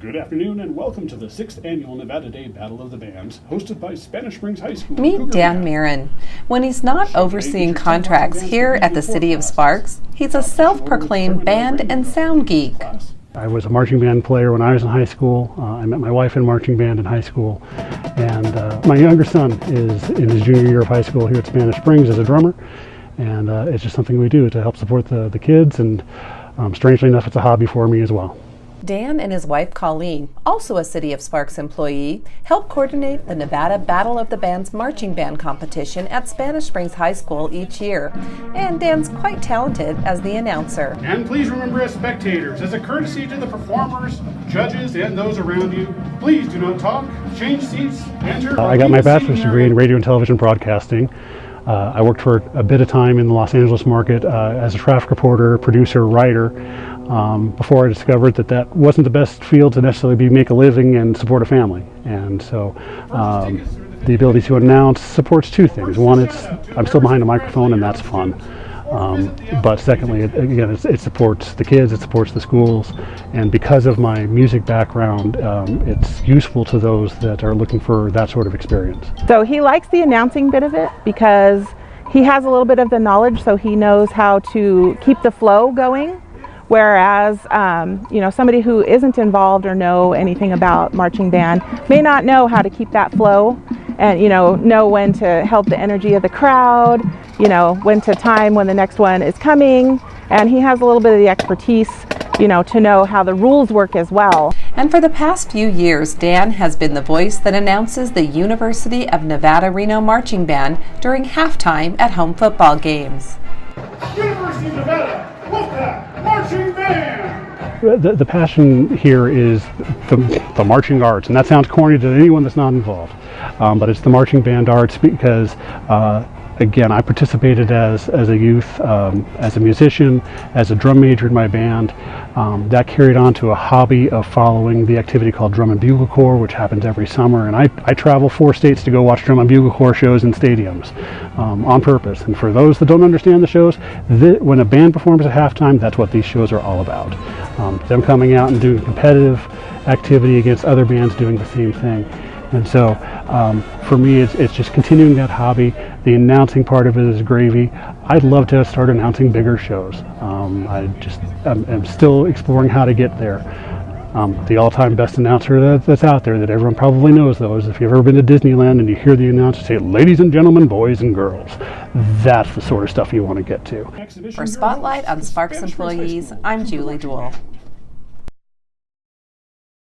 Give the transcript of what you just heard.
Good afternoon and welcome to the 6th Annual Nevada Day Battle of the Bands, hosted by Spanish Springs High School. Meet Dan Marran. When he's not overseeing contracts here at the City of Sparks, he's a self-proclaimed band and sound geek. I was a marching band player when I was in high school. I met my wife in marching band in high school. And my younger son is in his junior year of high school here at Spanish Springs as a drummer. And it's just something we do to help support the kids. And strangely enough, it's a hobby for me as well. Dan and his wife Colleen, also a City of Sparks employee, help coordinate the Nevada Battle of the Bands marching band competition at Spanish Springs High School each year. And Dan's quite talented as the announcer. And please remember, as spectators, as a courtesy to the performers, judges, and those around you, please do not talk, change seats, enter. I got my bachelor's degree in radio and television broadcasting. I worked for a bit of time in the Los Angeles market as a traffic reporter, producer, writer, before I discovered that wasn't the best field to necessarily make a living and support a family. And so the ability to announce supports two things. One, I'm still behind a microphone and that's fun. But secondly, it supports the kids, it supports the schools, and because of my music background, it's useful to those that are looking for that sort of experience. So he likes the announcing bit of it because he has a little bit of the knowledge, so he knows how to keep the flow going. Whereas, somebody who isn't involved or know anything about marching band may not know how to keep that flow and, know when to help the energy of the crowd, when to time when the next one is coming. And he has a little bit of the expertise, to know how the rules work as well. And for the past few years, Dan has been the voice that announces the University of Nevada Reno Marching Band during halftime at home football games. University of Nevada, Wolfpack Marching Band! The passion here is the marching arts, and that sounds corny to anyone that's not involved, but it's the marching band arts because again, I participated as a youth, as a musician, as a drum major in my band. That carried on to a hobby of following the activity called Drum and Bugle Corps, which happens every summer. And I travel 4 states to go watch Drum and Bugle Corps shows in stadiums on purpose. And for those that don't understand the shows, when a band performs at halftime, that's what these shows are all about. Them coming out and doing competitive activity against other bands doing the same thing. And so for me, it's just continuing that hobby. The announcing part of it is gravy. I'd love to start announcing bigger shows. I'm still exploring how to get there. The all-time best announcer that's out there that everyone probably knows, though, is if you've ever been to Disneyland and you hear the announcer say, "Ladies and gentlemen, boys and girls," that's the sort of stuff you want to get to. For Spotlight on Sparks Employees, I'm Julie Duell.